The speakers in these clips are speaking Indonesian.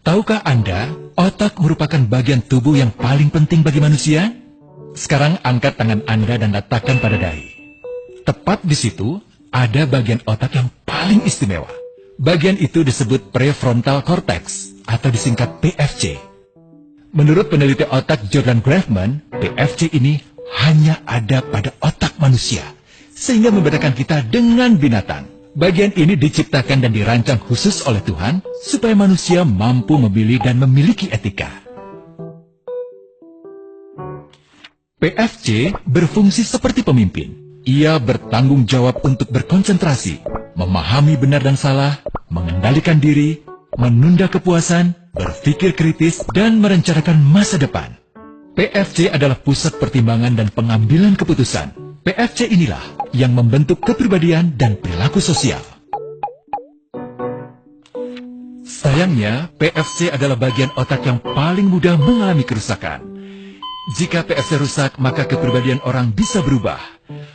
Tahukah Anda, otak merupakan bagian tubuh yang paling penting bagi manusia? Sekarang angkat tangan Anda dan letakkan pada dahi. Tepat di situ, ada bagian otak yang paling istimewa. Bagian itu disebut prefrontal cortex, atau disingkat PFC. Menurut peneliti otak Jordan Grafman, PFC ini hanya ada pada otak manusia, sehingga membedakan kita dengan binatang. Bagian ini diciptakan dan dirancang khusus oleh Tuhan, supaya manusia mampu memilih dan memiliki etika. PFC berfungsi seperti pemimpin. Ia bertanggung jawab untuk berkonsentrasi, memahami benar dan salah, mengendalikan diri, menunda kepuasan, berpikir kritis, dan merencanakan masa depan. PFC adalah pusat pertimbangan dan pengambilan keputusan. PFC inilah yang membentuk kepribadian dan perilaku sosial. Sayangnya, PFC adalah bagian otak yang paling mudah mengalami kerusakan. Jika PFC rusak, maka kepribadian orang bisa berubah.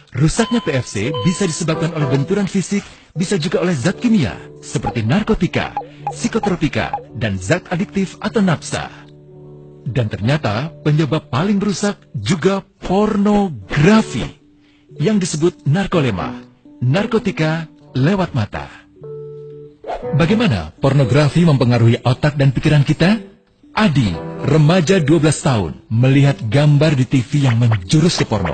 Rusaknya PFC bisa disebabkan oleh benturan fisik, bisa juga oleh zat kimia, seperti narkotika, psikotropika, dan zat adiktif atau nafsa. Dan ternyata penyebab paling merusak juga pornografi, yang disebut narkolema, narkotika lewat mata. Bagaimana pornografi mempengaruhi otak dan pikiran kita? Adi, remaja 12 tahun, melihat gambar di TV yang menjurus ke porno.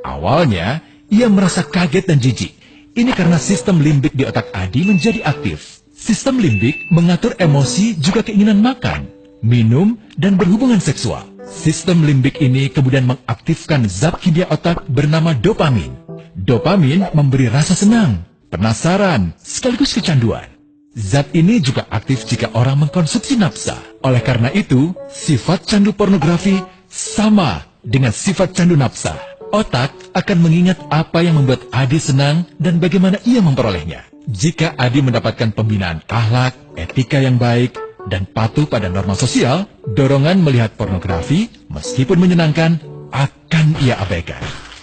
Awalnya, ia merasa kaget dan jijik. Ini karena sistem limbik di otak Adi menjadi aktif. Sistem limbik mengatur emosi juga keinginan makan, minum, dan berhubungan seksual. Sistem limbik ini kemudian mengaktifkan zat kimia otak bernama dopamin. Dopamin memberi rasa senang, penasaran, sekaligus kecanduan. Zat ini juga aktif jika orang mengkonsumsi nafsa. Oleh karena itu, sifat candu pornografi sama dengan sifat candu nafsa. Otak akan mengingat apa yang membuat Adi senang dan bagaimana ia memperolehnya. Jika Adi mendapatkan pembinaan akhlak, etika yang baik, dan patuh pada norma sosial, dorongan melihat pornografi, meskipun menyenangkan, akan ia abaikan.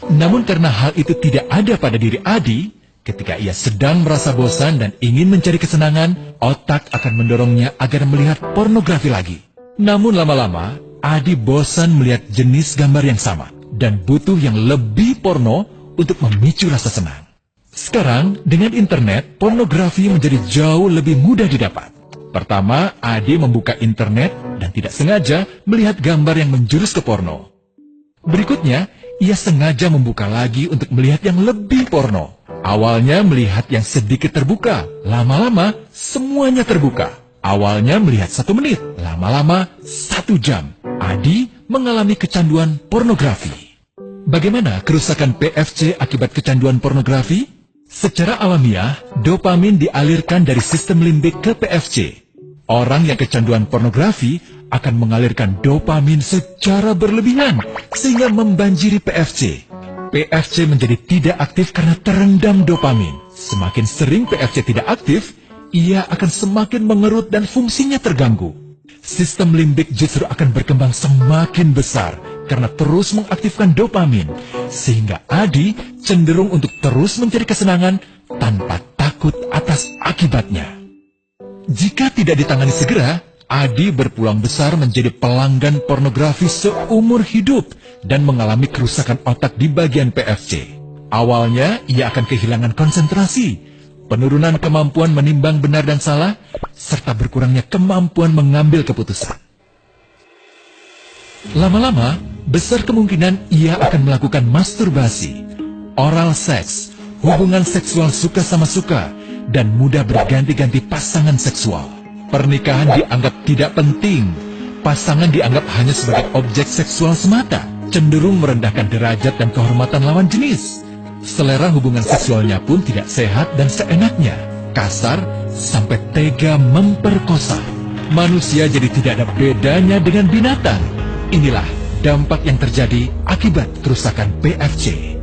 Namun karena hal itu tidak ada pada diri Adi, ketika ia sedang merasa bosan dan ingin mencari kesenangan, otak akan mendorongnya agar melihat pornografi lagi. Namun lama-lama, Adi bosan melihat jenis gambar yang sama, dan butuh yang lebih porno untuk memicu rasa senang. Sekarang, dengan internet, pornografi menjadi jauh lebih mudah didapat. Pertama, Adi membuka internet dan tidak sengaja melihat gambar yang menjurus ke porno. Berikutnya, ia sengaja membuka lagi untuk melihat yang lebih porno. Awalnya melihat yang sedikit terbuka, lama-lama semuanya terbuka. Awalnya melihat 1 menit, lama-lama 1 jam. Adi mengalami kecanduan pornografi. Bagaimana kerusakan PFC akibat kecanduan pornografi? Secara alamiah, dopamin dialirkan dari sistem limbik ke PFC. Orang yang kecanduan pornografi akan mengalirkan dopamin secara berlebihan, sehingga membanjiri PFC. PFC menjadi tidak aktif karena terendam dopamin. Semakin sering PFC tidak aktif, ia akan semakin mengerut dan fungsinya terganggu. Sistem limbik justru akan berkembang semakin besar karena terus mengaktifkan dopamin, sehingga Adi cenderung untuk terus mencari kesenangan tanpa takut atas akibatnya. Jika tidak ditangani segera, Adi berpeluang besar menjadi pelanggan pornografi seumur hidup dan mengalami kerusakan otak di bagian PFC. Awalnya, ia akan kehilangan konsentrasi, penurunan kemampuan menimbang benar dan salah, serta berkurangnya kemampuan mengambil keputusan. Lama-lama, besar kemungkinan ia akan melakukan masturbasi, oral seks, hubungan seksual suka sama suka, dan mudah berganti-ganti pasangan seksual. Pernikahan dianggap tidak penting, pasangan dianggap hanya sebagai objek seksual semata, cenderung merendahkan derajat dan kehormatan lawan jenis. Selera hubungan seksualnya pun tidak sehat dan seenaknya, kasar sampai tega memperkosa. Manusia jadi tidak ada bedanya dengan binatang. Inilah dampak yang terjadi akibat kerusakan PFC.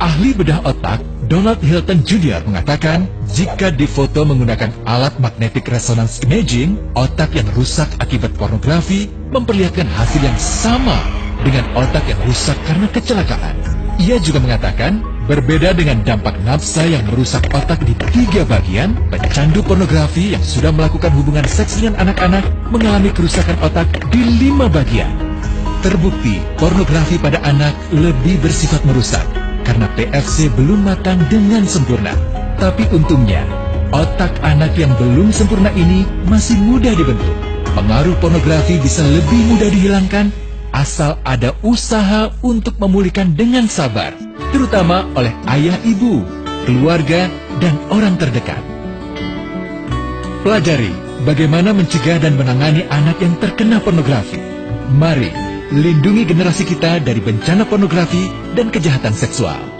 Ahli bedah otak Donald Hilton Jr. mengatakan, jika difoto menggunakan alat magnetic resonance imaging, otak yang rusak akibat pornografi memperlihatkan hasil yang sama dengan otak yang rusak karena kecelakaan. Ia juga mengatakan, Berbeda dengan dampak nafsa yang merusak otak di 3 bagian, pecandu pornografi yang sudah melakukan hubungan seks dengan anak-anak mengalami kerusakan otak di 5 bagian. Terbukti, pornografi pada anak lebih bersifat merusak karena PFC belum matang dengan sempurna. Tapi untungnya, otak anak yang belum sempurna ini masih mudah dibentuk. Pengaruh pornografi bisa lebih mudah dihilangkan asal ada usaha untuk memulihkan dengan sabar, terutama oleh ayah ibu, keluarga, dan orang terdekat. Pelajari bagaimana mencegah dan menangani anak yang terkena pornografi. Mari lindungi generasi kita dari bencana pornografi dan kejahatan seksual.